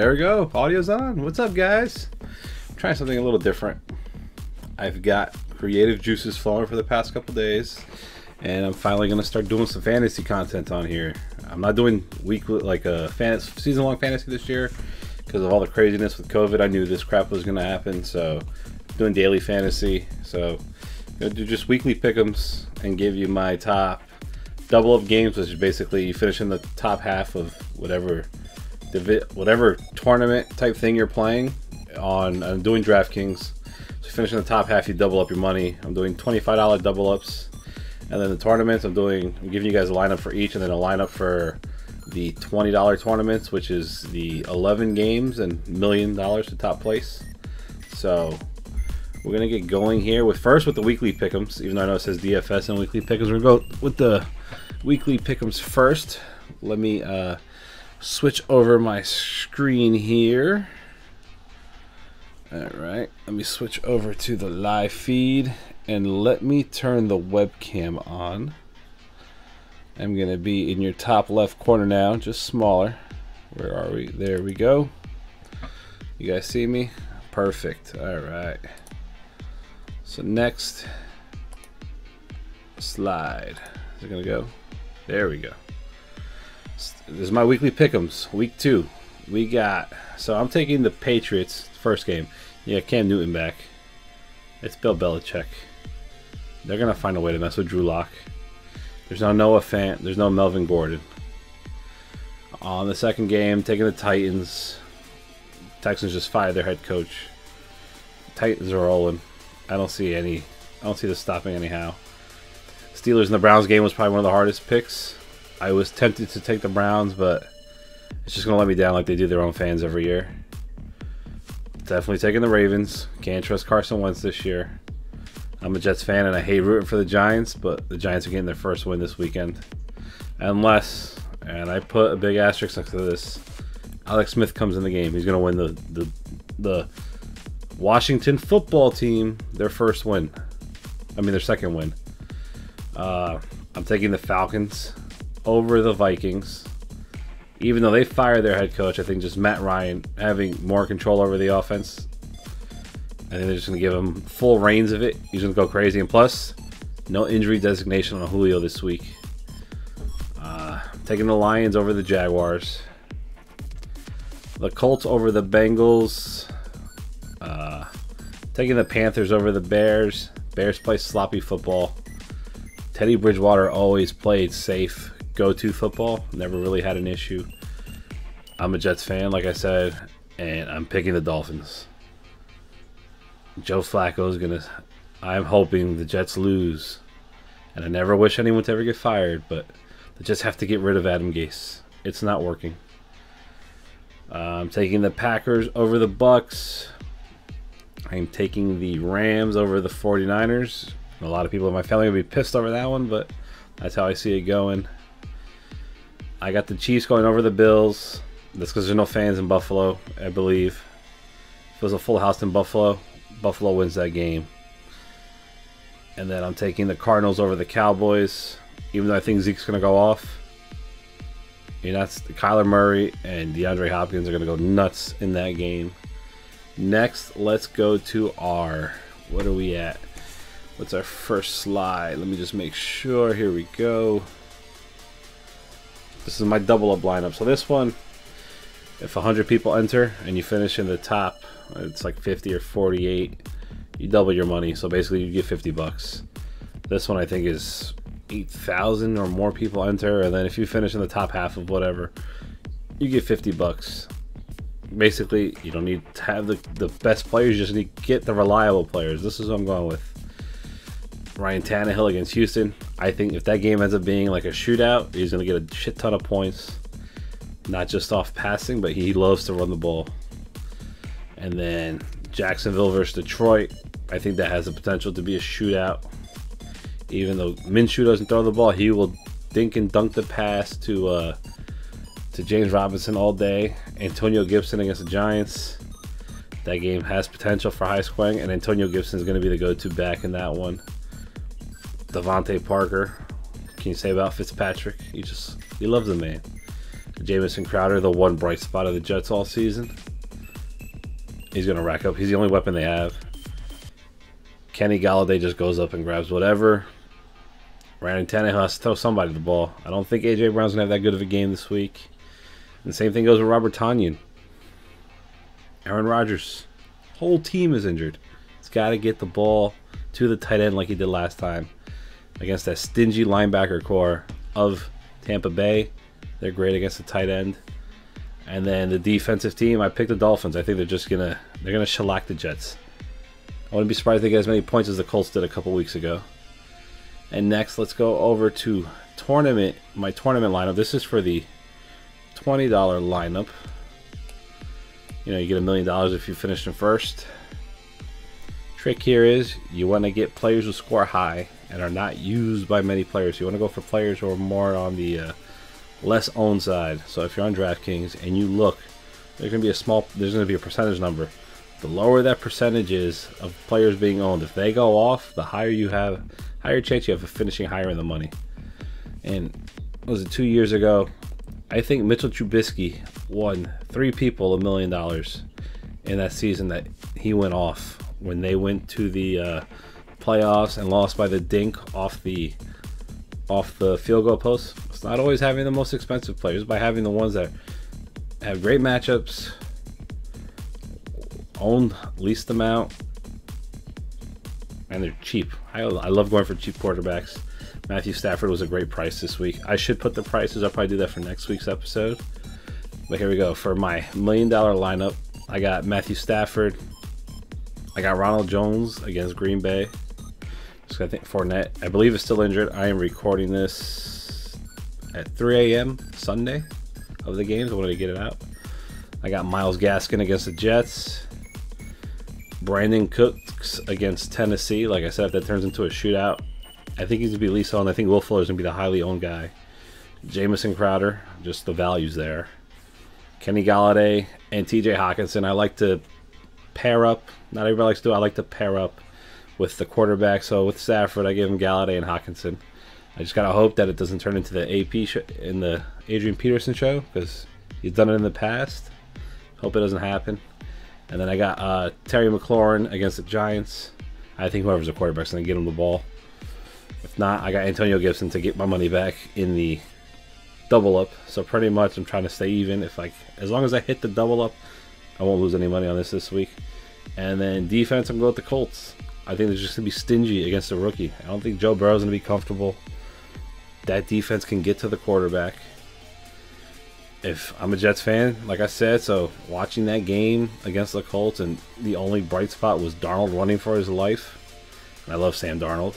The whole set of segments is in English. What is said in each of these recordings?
There we go. Audio's on. What's up, guys? I'm trying something a little different. I've got creative juices flowing for the past couple days, and I'm finally going to start doing some fantasy content on here. I'm not doing weekly, like a season-long fantasy this year because of all the craziness with COVID. I knew this crap was going to happen, so I'm doing daily fantasy. So I'm going to do just weekly pick'ems and give you my top double-up games, which is basically you finish in the top half of whatever tournament type thing you're playing on. I'm doing DraftKings, so you finish in the top half, you double up your money. I'm doing $25 double ups, and then the tournaments I'm giving you guys a lineup for each, and then a lineup for the $20 tournaments, which is the 11 games and $1 million to top place. So we're gonna get going here with the weekly pick'ems. Even though I know it says DFS and weekly pick'ems, we're gonna go with the weekly pick'ems first. Let me switch over my screen here. Alright, let me switch over to the live feed and let me turn the webcam on. I'm gonna be in your top left corner now, just smaller. Where are we? There we go. You guys see me? Perfect. Alright. So next slide. Is it gonna go? There we go. This is my weekly pick'ems, week 2. So I'm taking the Patriots first game. Yeah, Cam Newton back. It's Bill Belichick. They're gonna find a way to mess with Drew Lock. There's no Noah Fant. There's no Melvin Gordon. On the second game, taking the Titans. Texans just fired their head coach. Titans are rolling. I don't see this stopping anyhow. Steelers and the Browns game was probably one of the hardest picks. I was tempted to take the Browns, but it's just going to let me down like they do their own fans every year. Definitely taking the Ravens. Can't trust Carson Wentz this year. I'm a Jets fan, and I hate rooting for the Giants, but the Giants are getting their first win this weekend. Unless, and I put a big asterisk next to this, Alex Smith comes in the game. He's going to win the Washington football team their first win. Their second win. I'm taking the Falcons over the Vikings. Even though they fired their head coach, I think just Matt Ryan having more control over the offense. I think they're just going to give him full reins of it. He's going to go crazy. And plus, no injury designation on Julio this week. Taking the Lions over the Jaguars. The Colts over the Bengals. Taking the Panthers over the Bears. Bears play sloppy football. Teddy Bridgewater always played safe, go-to football. Never really had an issue. I'm a Jets fan, like I said, and I'm picking the Dolphins. Joe Flacco's gonna... I'm hoping the Jets lose. And I never wish anyone to ever get fired, but they just have to get rid of Adam Gase. It's not working. I'm taking the Packers over the Bucks. I'm taking the Rams over the 49ers. A lot of people in my family will be pissed over that one, but that's how I see it going. I got the Chiefs going over the Bills. That's because there's no fans in Buffalo, I believe. If it was a full house in Buffalo, Buffalo wins that game. And then I'm taking the Cardinals over the Cowboys, even though I think Zeke's going to go off. And that's Kyler Murray and DeAndre Hopkins are going to go nuts in that game. Next, let's go to what are we at? What's our first slide? Let me just make sure. Here we go. This is my double up lineup. So this one, if 100 people enter and you finish in the top, it's like 50 or 48, you double your money. So basically you get 50 bucks. This one I think is 8,000 or more people enter, and then if you finish in the top half of whatever, you get 50 bucks. Basically, you don't need to have the best players, you just need to get the reliable players. This is what I'm going with. Ryan Tannehill against Houston. I think if that game ends up being like a shootout, he's going to get a shit ton of points. Not just off passing, but he loves to run the ball. And then Jacksonville versus Detroit. I think that has the potential to be a shootout. Even though Minshew doesn't throw the ball, he will dink and dunk the pass to James Robinson all day. Antonio Gibson against the Giants. That game has potential for high scoring, and Antonio Gibson is going to be the go-to back in that one. Devontae Parker. Can you say about Fitzpatrick? He loves the man. Jamison Crowder, the one bright spot of the Jets all season. He's going to rack up. He's the only weapon they have. Kenny Galladay just goes up and grabs whatever. Ryan Tannehill has to throw somebody the ball. I don't think A.J. Brown's going to have that good of a game this week. And the same thing goes with Robert Tonyan. Aaron Rodgers. Whole team is injured. He's got to get the ball to the tight end like he did last time against that stingy linebacker core of Tampa Bay. They're great against the tight end. And then the defensive team, I picked the Dolphins. I think they're gonna shellac the Jets. I wouldn't be surprised if they get as many points as the Colts did a couple weeks ago. And next, let's go over to my tournament lineup. This is for the $20 lineup. You know, you get $1 million if you finish in first. Trick here is you want to get players who score high and are not used by many players. You want to go for players who are more on the less owned side. So if you're on DraftKings and you look, there's going to be a percentage number. The lower that percentage is of players being owned, if they go off, the higher chance you have of finishing higher in the money. And was it 2 years ago? I think Mitchell Trubisky won 3 people $1 million in that season that he went off when they went to the playoffs and lost by the dink off the field goal post. It's not always having the most expensive players, by having the ones that have great matchups, owned least amount, and they're cheap. I love going for cheap quarterbacks. Matthew Stafford was a great price this week. I should put the prices. I'll probably do that for next week's episode. But here we go. For my $1 million lineup, I got Matthew Stafford. I got Ronald Jones against Green Bay. So I think Fournette, I believe, is still injured. I am recording this at 3 a.m. Sunday of the games. I wanted to get it out. I got Myles Gaskin against the Jets. Brandon Cooks against Tennessee. Like I said, if that turns into a shootout, I think he's going to be least owned. I think Will Fuller's going to be the highly owned guy. Jamison Crowder, just the values there. Kenny Galladay and T.J. Hawkinson. I like to pair up. Not everybody likes to do it. I like to pair up with the quarterback. So with Stafford, I give him Galladay and Hawkinson. I just got to hope that it doesn't turn into the AP show, in the Adrian Peterson show, because he's done it in the past. Hope it doesn't happen. And then I got Terry McLaurin against the Giants. I think whoever's the quarterback's going to get him the ball. If not, I got Antonio Gibson to get my money back in the double up. So pretty much I'm trying to stay even. As long as I hit the double up, I won't lose any money on this week. And then defense, I'm going with the Colts. I think they're just going to be stingy against the rookie. I don't think Joe Burrow's going to be comfortable. That defense can get to the quarterback. If I'm a Jets fan, like I said, so watching that game against the Colts, and the only bright spot was Darnold running for his life. And I love Sam Darnold.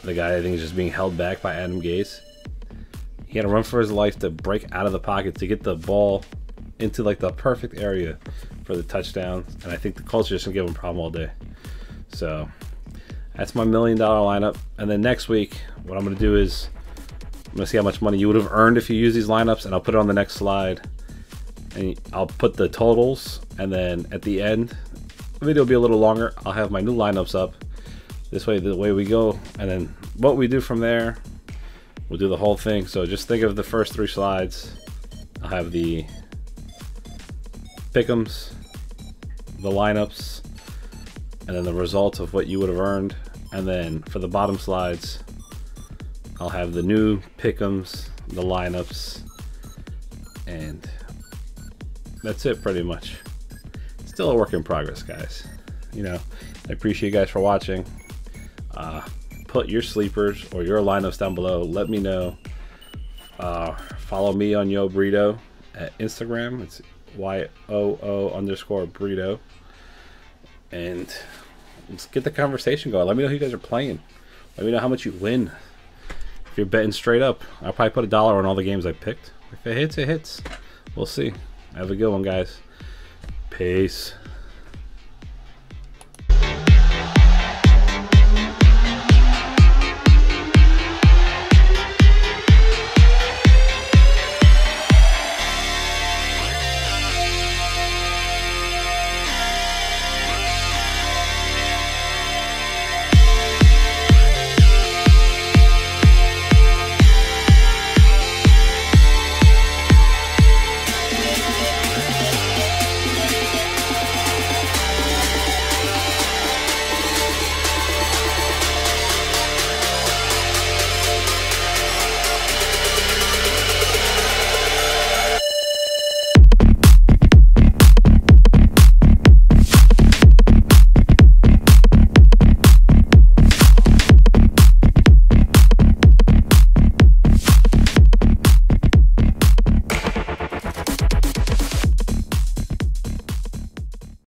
The guy I think is just being held back by Adam Gase. He had to run for his life to break out of the pocket to get the ball into like the perfect area for the touchdown. And I think the Colts are just going to give him a problem all day. So that's my $1 million lineup. And then next week, what I'm going to do is I'm going to see how much money you would have earned if you use these lineups, and I'll put it on the next slide. And I'll put the totals, and then at the end, the video will be a little longer. I'll have my new lineups up. This way, the way we go, and then what we do from there, we'll do the whole thing. So just think of the first 3 slides. I'll have the pick'ems, the lineups, and then the results of what you would have earned. And then for the bottom slides, I'll have the new pick'ems, the lineups, and that's it pretty much. Still a work in progress, guys. You know, I appreciate you guys for watching. Put your sleepers or your lineups down below. Let me know. Follow me on Yo Burrito at Instagram. It's YOO_burrito. And let's get the conversation going. Let me know who you guys are playing. Let me know how much you win. If you're betting straight up, I'll probably put $1 on all the games I picked. If it hits, it hits. We'll see. Have a good one, guys. Peace.